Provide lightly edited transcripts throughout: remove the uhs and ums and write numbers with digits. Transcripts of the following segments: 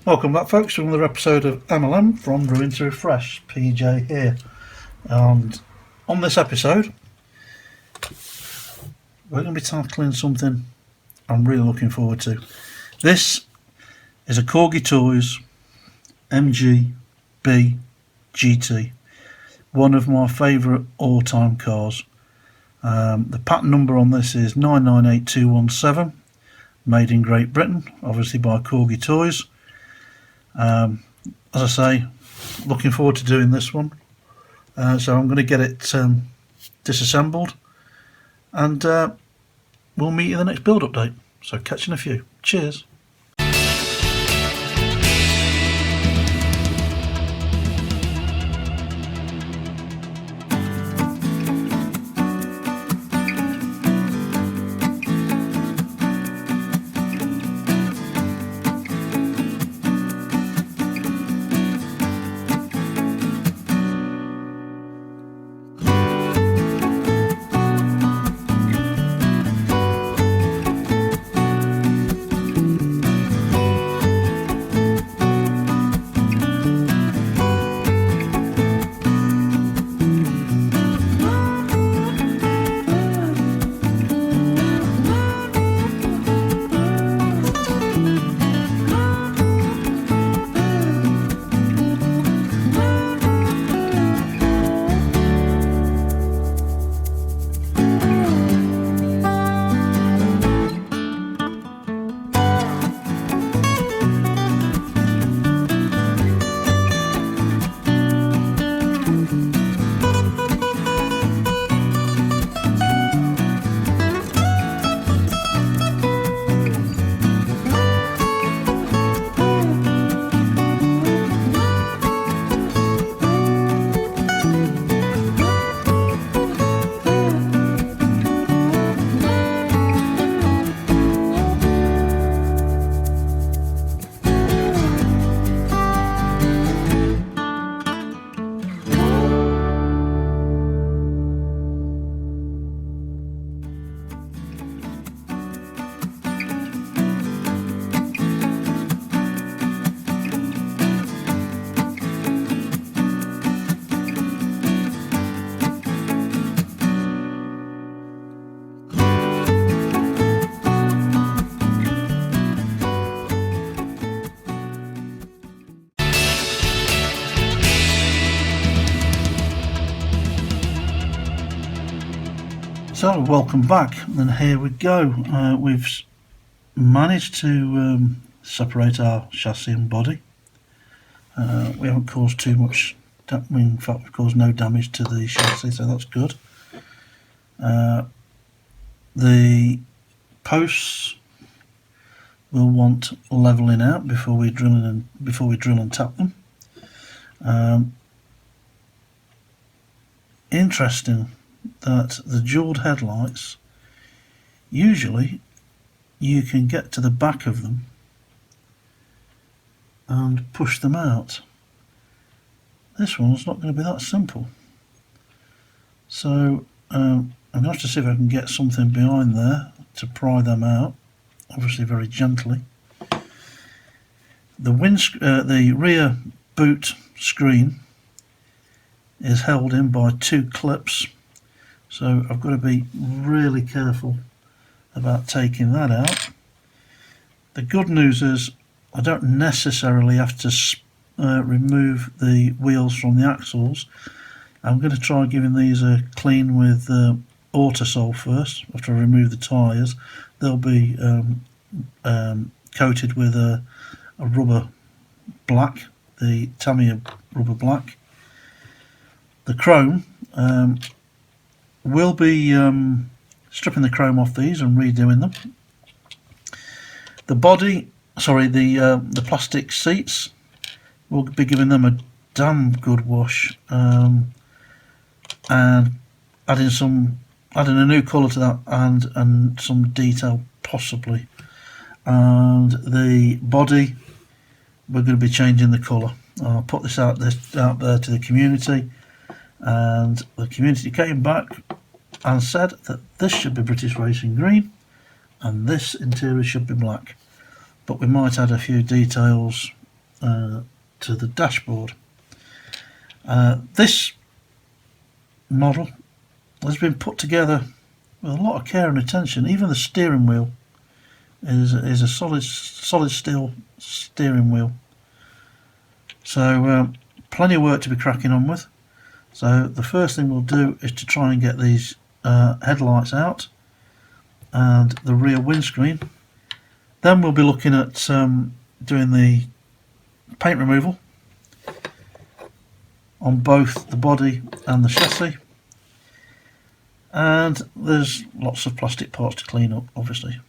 Welcome back, folks, to another episode of MLM from Ruin to Refresh. PJ here, and on this episode we're going to be tackling something I'm really looking forward to. This is a Corgi Toys MGB GT, one of my favourite all-time cars. The patent number on this is 998217, made in Great Britain, obviously by Corgi Toys. As I say, looking forward to doing this one. So I'm going to get it disassembled, and we'll meet you in the next build update. So catch you in a few. Cheers. So welcome back, and here we go. We've managed to separate our chassis and body. We haven't caused too much, in fact we've caused no damage to the chassis, so that's good. The posts will want levelling out before we drill and tap them. Interesting that the jeweled headlights, usually you can get to the back of them and push them out. This one's not going to be that simple, so I'm going to have to see if I can get something behind there to pry them out, obviously very gently. The rear boot screen is held in by two clips, so I've got to be really careful about taking that out. The good news is I don't necessarily have to remove the wheels from the axles. I'm going to try giving these a clean with Autosol first. After I remove the tyres, they'll be coated with a rubber black, the Tamiya rubber black. The chrome, we'll be stripping the chrome off these and redoing them. The body, the plastic seats, we'll be giving them a damn good wash, and adding a new colour to that, and some detail possibly. And the body, we're going to be changing the colour. I'll put this out there to the community, and the community came back and said that this should be British Racing Green and this interior should be black, but we might add a few details to the dashboard. This model has been put together with a lot of care and attention. Even the steering wheel is a solid steel steering wheel. So plenty of work to be cracking on with. So the first thing we'll do is to try and get these headlights out and the rear windscreen. Then we'll be looking at doing the paint removal on both the body and the chassis. And there's lots of plastic parts to clean up, obviously.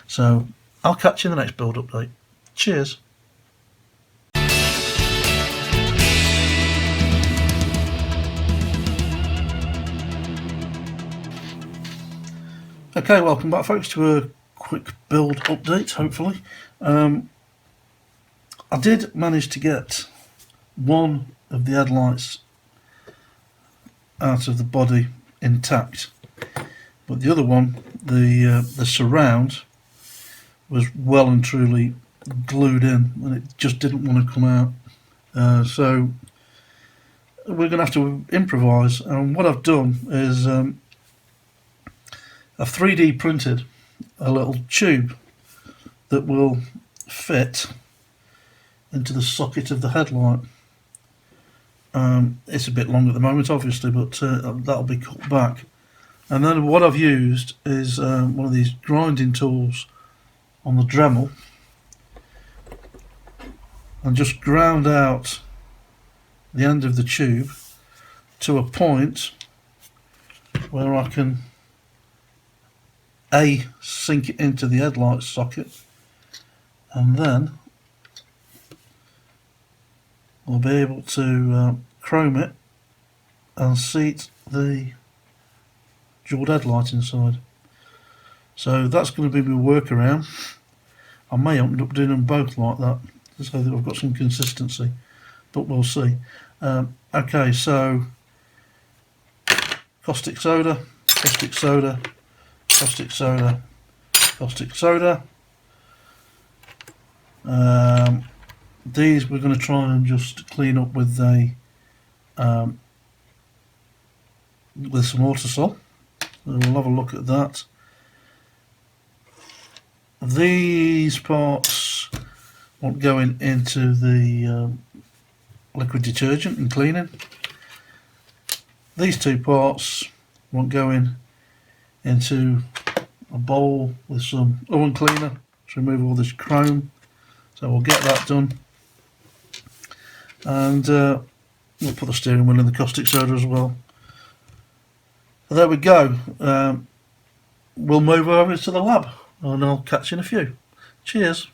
So I'll catch you in the next build update. Cheers. Okay, welcome back folks to a quick build update, hopefully. I did manage to get one of the headlights out of the body intact, but the other one, the surround, was well and truly glued in and it just didn't want to come out. So we're going to have to improvise, and what I've done is I've 3D printed a little tube that will fit into the socket of the headlight. It's a bit long at the moment, obviously, but that'll be cut back. And then what I've used is one of these grinding tools on the Dremel, and just ground out the end of the tube to a point where I can sink it into the headlight socket, and then we'll be able to chrome it and seat the jeweled headlight inside. So that's going to be my workaround. I may end up doing them both like that, so that I've got some consistency, but we'll see. Okay, so caustic soda, caustic soda, caustic soda, caustic soda. These we're going to try and just clean up with some Autosol. So we'll have a look at that. These parts want going into the liquid detergent and cleaning. These two parts want going into a bowl with some oven cleaner to remove all this chrome. So we'll get that done, and we'll put the steering wheel in the caustic soda as well. So there we go. We'll move over to the lab and I'll catch you in a few. Cheers.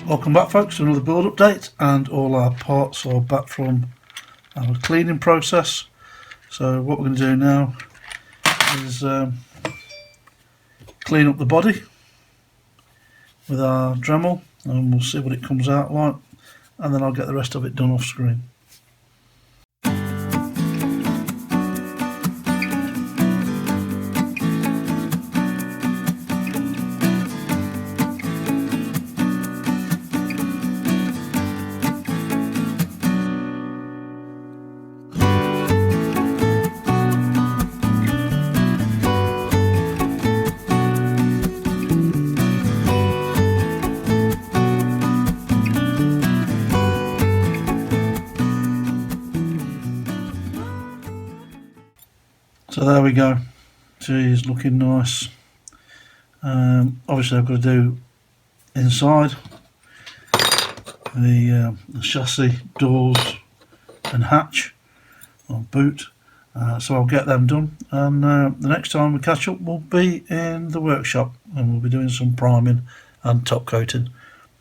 Welcome back, folks, to another build update, and all our parts are back from our cleaning process. So what we're going to do now is clean up the body with our Dremel, and we'll see what it comes out like, and then I'll get the rest of it done off screen. So there we go. She's looking nice. Obviously I've got to do inside the chassis, doors and hatch or boot. So I'll get them done, and the next time we catch up will be in the workshop, and we'll be doing some priming and top coating.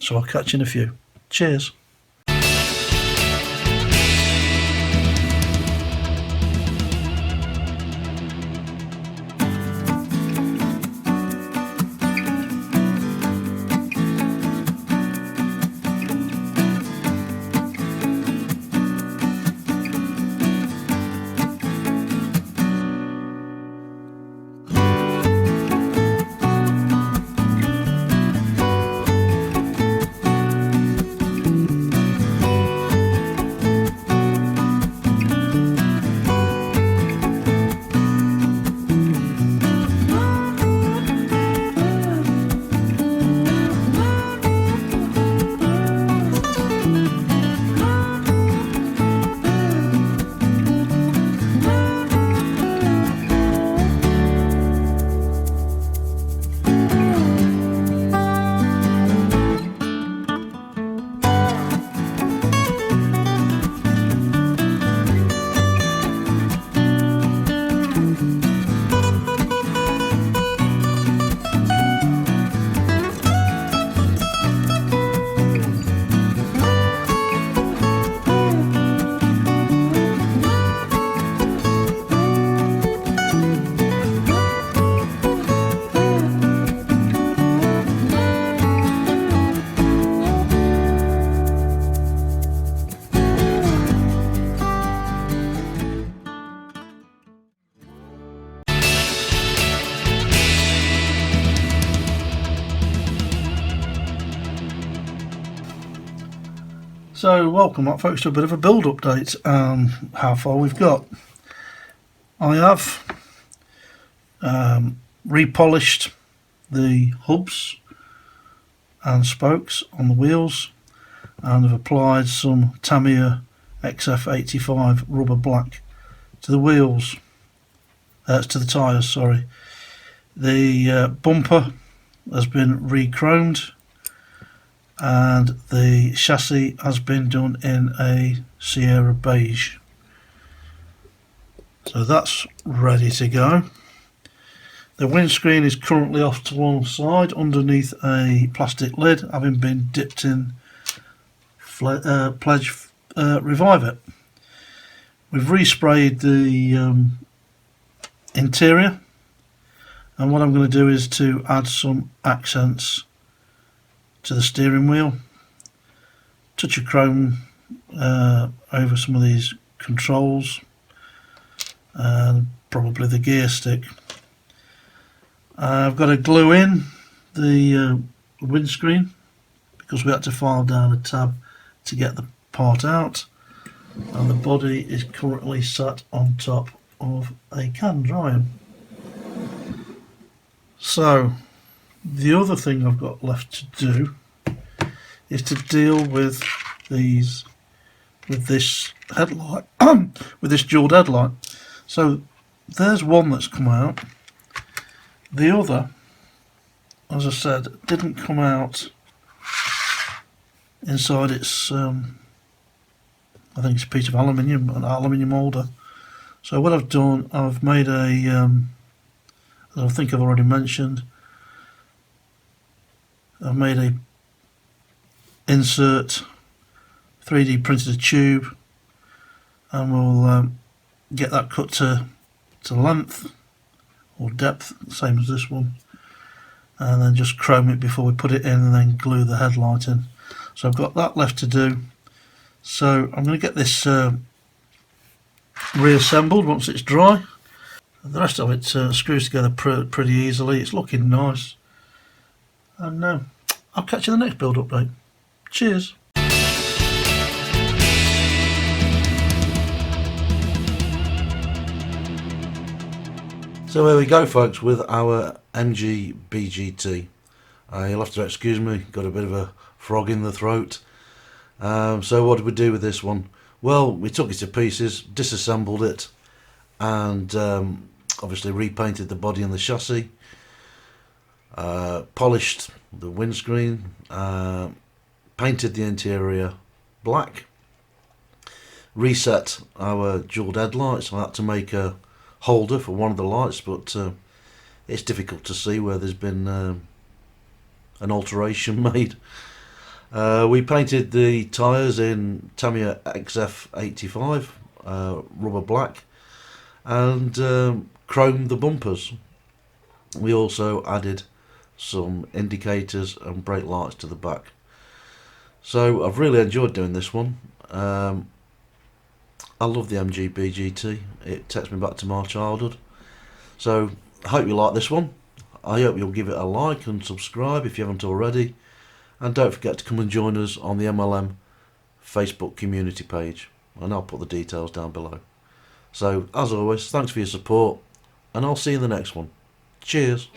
So I'll catch you in a few. Cheers. So welcome back, folks, to a bit of a build update and how far we've got. I have repolished the hubs and spokes on the wheels, and have applied some Tamiya XF85 rubber black to the wheels, to the tyres, sorry. The bumper has been re-chromed, and the chassis has been done in a Sierra beige. So that's ready to go. The windscreen is currently off to one side underneath a plastic lid, having been dipped in Pledge Revive It. We've resprayed the interior, and what I'm going to do is to add some accents to the steering wheel, touch of chrome over some of these controls, and probably the gear stick. I've got to glue in the windscreen because we had to file down a tab to get the part out, and the body is currently sat on top of a can drying. So the other thing I've got left to do is to deal with these, with this headlight, with this dual headlight. So there's one that's come out. The other, as I said, didn't come out inside its, I think it's a piece of aluminium, an aluminium holder. So what I've done, I've made a, as I think I've already mentioned, I've made insert, 3D printed a tube, and we'll get that cut to length or depth, same as this one, and then just chrome it before we put it in, and then glue the headlight in. So I've got that left to do. So I'm going to get this reassembled once it's dry. The rest of it screws together pretty easily. It's looking nice, and I'll catch you in the next build update. Cheers. So here we go, folks, with our MGB GT. You'll have to excuse me, got a bit of a frog in the throat. So what did we do with this one? Well, we took it to pieces, disassembled it, and obviously repainted the body and the chassis, polished the windscreen, painted the interior black, reset our dual headlights. I had to make a holder for one of the lights, but it's difficult to see where there's been an alteration made. We painted the tyres in Tamiya XF85 rubber black, and chromed the bumpers. We also added some indicators and brake lights to the back. So I've really enjoyed doing this one. I love the MGB GT. It takes me back to my childhood. So I hope you like this one. I hope you'll give it a like and subscribe if you haven't already. And don't forget to come and join us on the MLM Facebook community page. And I'll put the details down below. So as always, thanks for your support. And I'll see you in the next one. Cheers.